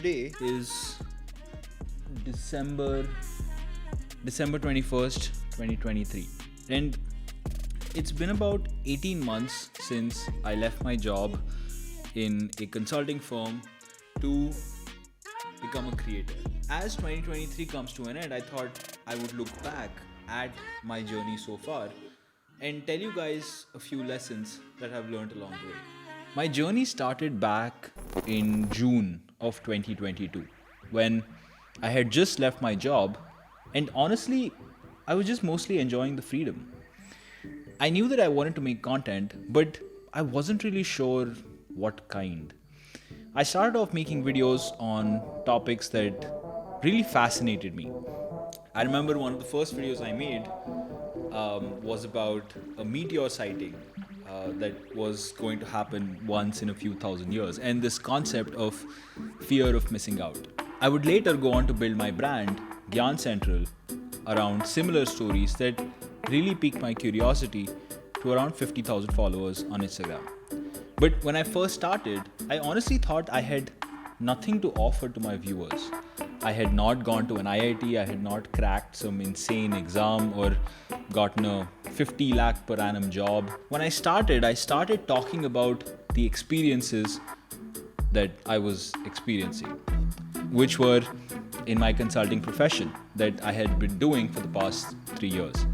Today is December 21st, 2023. And it's been about 18 months since I left my job in a consulting firm to become a creator. As 2023 comes to an end, I thought I would look back at my journey so far and tell you guys a few lessons that I've learned along the way. My journey started back in June of 2022 when I had just left my job, and honestly, I was just mostly enjoying the freedom. I knew that I wanted to make content, but I wasn't really sure what kind. I started off making videos on topics that really fascinated me. I remember one of the first videos I made was about a meteor sighting that was going to happen once in a few thousand years, and this concept of fear of missing out. I would later go on to build my brand, Gyan Central, around similar stories that really piqued my curiosity to around 50,000 followers on Instagram. But when I first started, I honestly thought I had nothing to offer to my viewers. I had not gone to an IIT, I had not cracked some insane exam or gotten a 50 lakh per annum job. When I started talking about the experiences that I was experiencing, which were in my consulting profession that I had been doing for the past 3 years.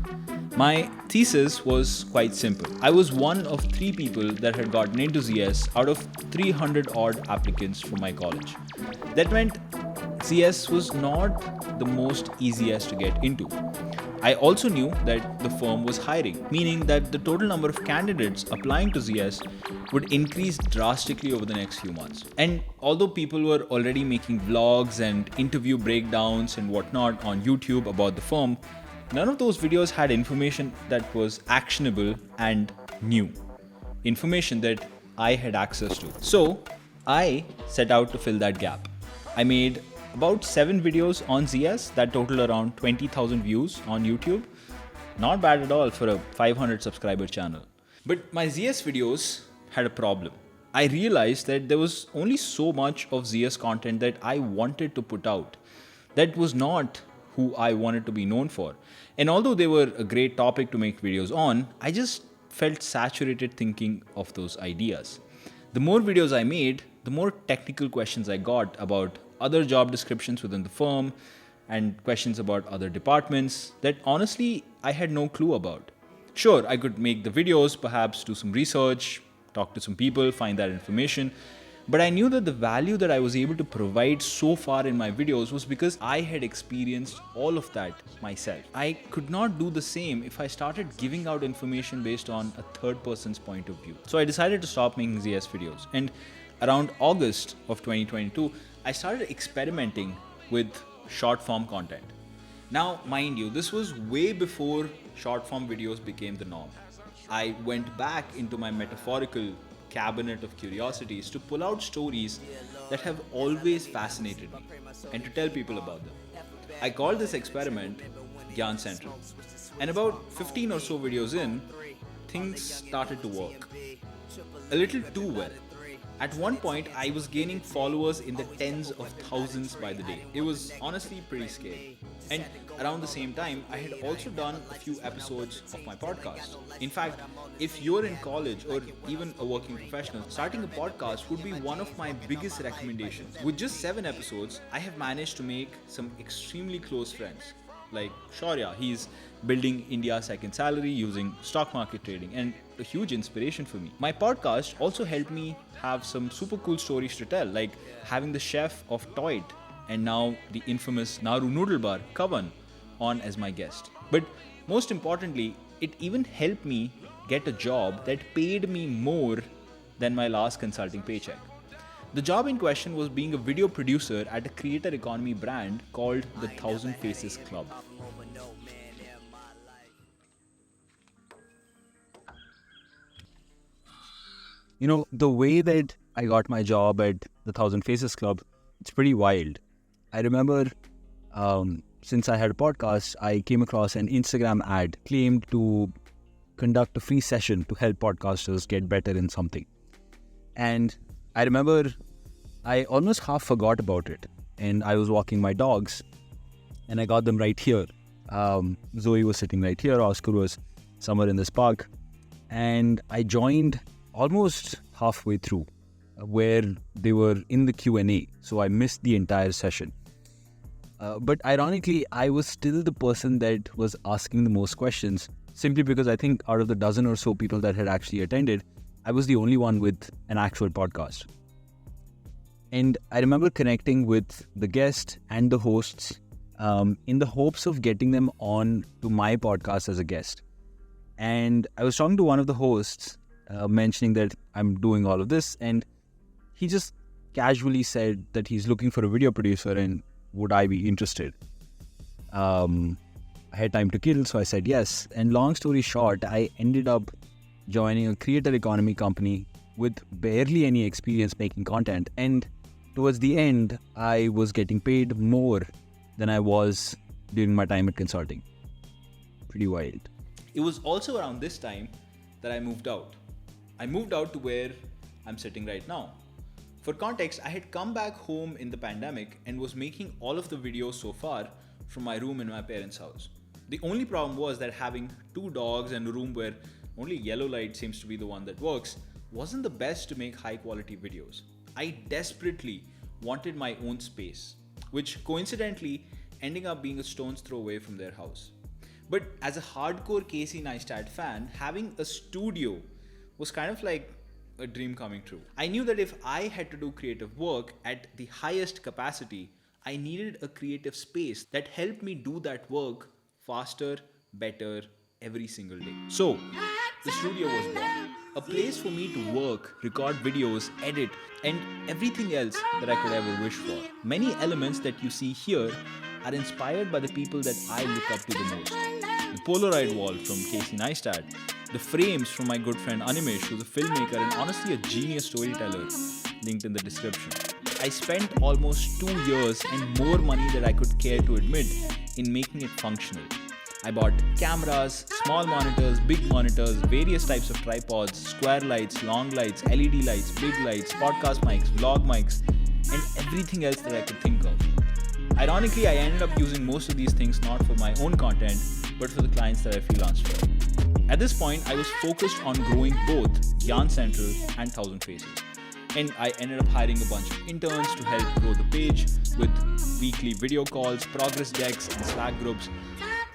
My thesis was quite simple. I was one of 3 people that had gotten into ZS out of 300 odd applicants from my college. That meant ZS was not the most easiest to get into. I also knew that the firm was hiring, meaning that the total number of candidates applying to ZS would increase drastically over the next few months. And although people were already making vlogs and interview breakdowns and whatnot on YouTube about the firm, none of those videos had information that was actionable and new. Information that I had access to. So I set out to fill that gap. I made about 7 videos on ZS that total around 20,000 views on YouTube. Not bad at all for a 500 subscriber channel. But my ZS videos had a problem. I realized that there was only so much of ZS content that I wanted to put out. That was not who I wanted to be known for. And although they were a great topic to make videos on, I just felt saturated thinking of those ideas. The more videos I made, the more technical questions I got about other job descriptions within the firm and questions about other departments that honestly I had no clue about. Sure, I could make the videos, perhaps do some research, talk to some people, find that information, but I knew that the value that I was able to provide so far in my videos was because I had experienced all of that myself. I could not do the same if I started giving out information based on a third person's point of view. So I decided to stop making ZS videos. And around August of 2022, I started experimenting with short form content. Now, mind you, this was way before short form videos became the norm. I went back into my metaphorical cabinet of curiosities to pull out stories that have always fascinated me and to tell people about them. I called this experiment Gyan Central. And about 15 or so videos in, things started to work. A little too well. At one point, I was gaining followers in the tens of thousands by the day. It was honestly pretty scary. And around the same time, I had also done a few episodes of my podcast. In fact, if you're in college or even a working professional, starting a podcast would be one of my biggest recommendations. With just 7 episodes, I have managed to make some extremely close friends. Like Shaurya, he's building India's second salary using stock market trading and a huge inspiration for me. My podcast also helped me have some super cool stories to tell, like having the chef of Toit and now the infamous Naru Noodle Bar, Kavan, on as my guest. But most importantly, it even helped me get a job that paid me more than my last consulting paycheck. The job in question was being a video producer at a creator economy brand called the Thousand Faces Club. You know, the way that I got my job at the Thousand Faces Club, it's pretty wild. I remember since I had a podcast, I came across an Instagram ad claimed to conduct a free session to help podcasters get better in something. And I remember I almost half forgot about it. And I was walking my dogs and I got them right here. Zoe was sitting right here. Oscar was somewhere in this park. And I joined almost halfway through where they were in the Q&A. So I missed the entire session. But ironically, I was still the person that was asking the most questions, simply because I think out of the dozen or so people that had actually attended, I was the only one with an actual podcast. And I remember connecting with the guest and the hosts in the hopes of getting them on to my podcast as a guest. And I was talking to one of the hosts, mentioning that I'm doing all of this, and he just casually said that he's looking for a video producer and would I be interested? I had time to kill, so I said yes. And long story short, I ended up joining a creator economy company with barely any experience making content. And towards the end, I was getting paid more than I was during my time at consulting. Pretty wild. It was also around this time that I moved out. I moved out to where I'm sitting right now. For context, I had come back home in the pandemic and was making all of the videos so far from my room in my parents' house. The only problem was that having 2 dogs and a room where only yellow light seems to be the one that works wasn't the best to make high quality videos. I desperately wanted my own space, which coincidentally ending up being a stone's throw away from their house. But as a hardcore Casey Neistat fan, having a studio was kind of like a dream coming true. I knew that if I had to do creative work at the highest capacity, I needed a creative space that helped me do that work faster, better, every single day. So, the studio was born. A place for me to work, record videos, edit, and everything else that I could ever wish for. Many elements that you see here are inspired by the people that I look up to the most. The Polaroid wall from Casey Neistat, the frames from my good friend Animesh, who's a filmmaker and honestly a genius storyteller, linked in the description. I spent almost 2 years and more money than I could care to admit in making it functional. I bought cameras, small monitors, big monitors, various types of tripods, square lights, long lights, LED lights, big lights, podcast mics, vlog mics, and everything else that I could think of. Ironically, I ended up using most of these things not for my own content, but for the clients that I freelanced for. At this point, I was focused on growing both Yarn Central and 1000 Faces. And I ended up hiring a bunch of interns to help grow the page with weekly video calls, progress decks, and Slack groups.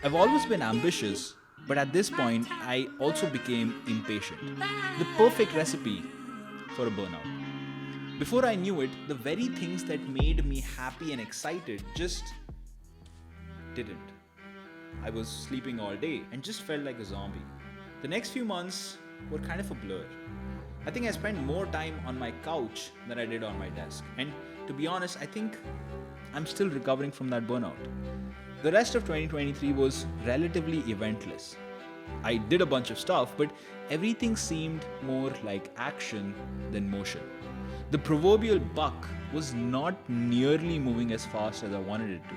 I've always been ambitious, but at this point, I also became impatient. The perfect recipe for a burnout. Before I knew it, the very things that made me happy and excited just didn't. I was sleeping all day and just felt like a zombie. The next few months were kind of a blur. I think I spent more time on my couch than I did on my desk. And to be honest, I think I'm still recovering from that burnout. The rest of 2023 was relatively eventless. I did a bunch of stuff, but everything seemed more like action than motion. The proverbial buck was not nearly moving as fast as I wanted it to.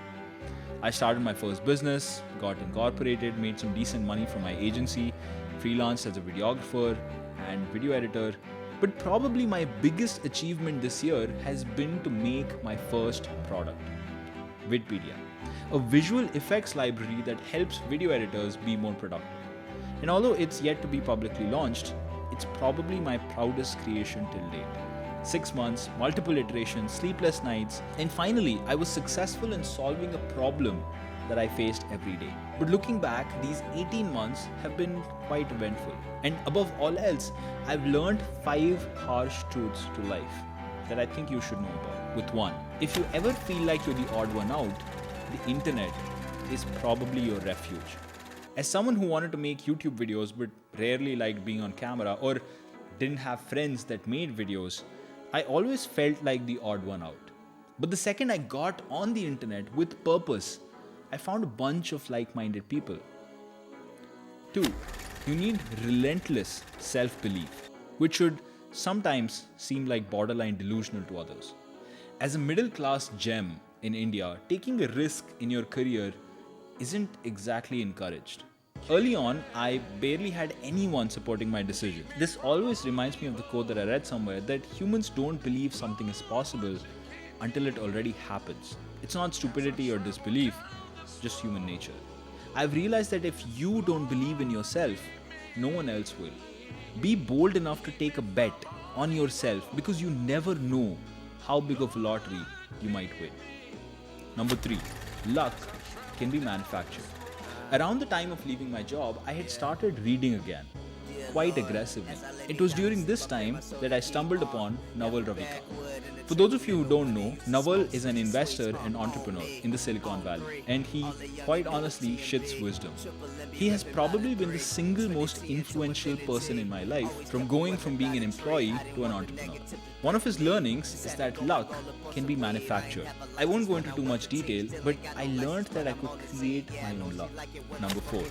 I started my first business, got incorporated, made some decent money from my agency, freelanced as a videographer and video editor. But probably my biggest achievement this year has been to make my first product, Vidpedia, a visual effects library that helps video editors be more productive. And although it's yet to be publicly launched, it's probably my proudest creation till date. 6 months, multiple iterations, sleepless nights, and finally, I was successful in solving a problem that I faced every day. But looking back, these 18 months have been quite eventful. And above all else, I've learned 5 harsh truths to life that I think you should know about. With 1, if you ever feel like you're the odd one out, the internet is probably your refuge. As someone who wanted to make YouTube videos but rarely liked being on camera or didn't have friends that made videos, I always felt like the odd one out. But the second I got on the internet with purpose, I found a bunch of like-minded people. 2, you need relentless self-belief, which should sometimes seem like borderline delusional to others. As a middle-class gem in India, taking a risk in your career isn't exactly encouraged. Early on, I barely had anyone supporting my decision. This always reminds me of the quote that I read somewhere that humans don't believe something is possible until it already happens. It's not stupidity or disbelief, just human nature. I've realized that if you don't believe in yourself, no one else will. Be bold enough to take a bet on yourself because you never know how big of a lottery you might win. Number 3, luck can be manufactured. Around the time of leaving my job, I had started reading again, quite aggressively. It was during this time that I stumbled upon Naval Ravikant. For those of you who don't know, Naval is an investor and entrepreneur in the Silicon Valley, and he quite honestly shits wisdom. He has probably been the single most influential person in my life, from going from being an employee to an entrepreneur. One of his learnings is that luck can be manufactured. I won't go into too much detail, but I learned that I could create my own luck. Number 4,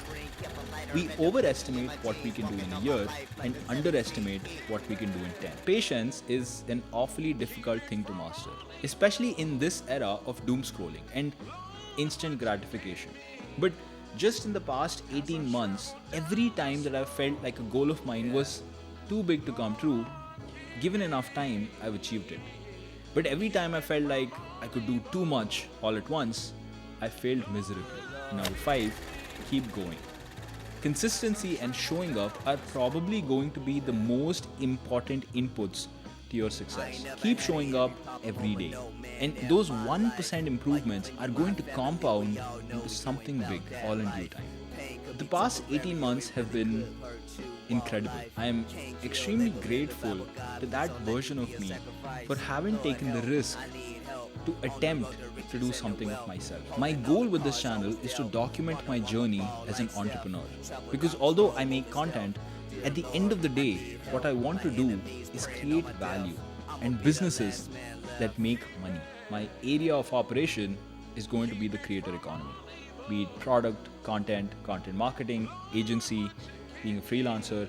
we overestimate what we can do in a year and underestimate what we can do in 10. Patience is an awfully difficult thing to master, especially in this era of doom scrolling and instant gratification. But just in the past 18 months, every time that I've felt like a goal of mine was too big to come true, given enough time, I've achieved it. But every time I felt like I could do too much all at once, I failed miserably. Number 5, keep going. Consistency and showing up are probably going to be the most important inputs to your success. Keep showing up every day, and those 1% improvements are going to compound into something big all in due time. The past 18 months have been incredible. I am extremely grateful to that version of me for having taken the risk to attempt to do something of myself. My goal with this channel is to document my journey as an entrepreneur, because although I make content, at the end of the day, what I want to do is create value and businesses that make money. My area of operation is going to be the creator economy, be it product, content marketing, agency, being a freelancer.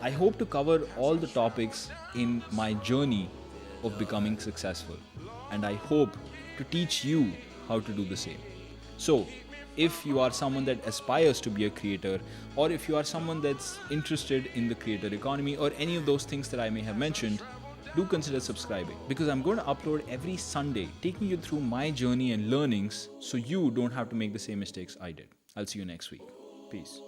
I hope to cover all the topics in my journey of becoming successful, and I hope to teach you how to do the same. So, if you are someone that aspires to be a creator, or if you are someone that's interested in the creator economy or any of those things that I may have mentioned, do consider subscribing, because I'm going to upload every Sunday, taking you through my journey and learnings so you don't have to make the same mistakes I did. I'll see you next week. Peace.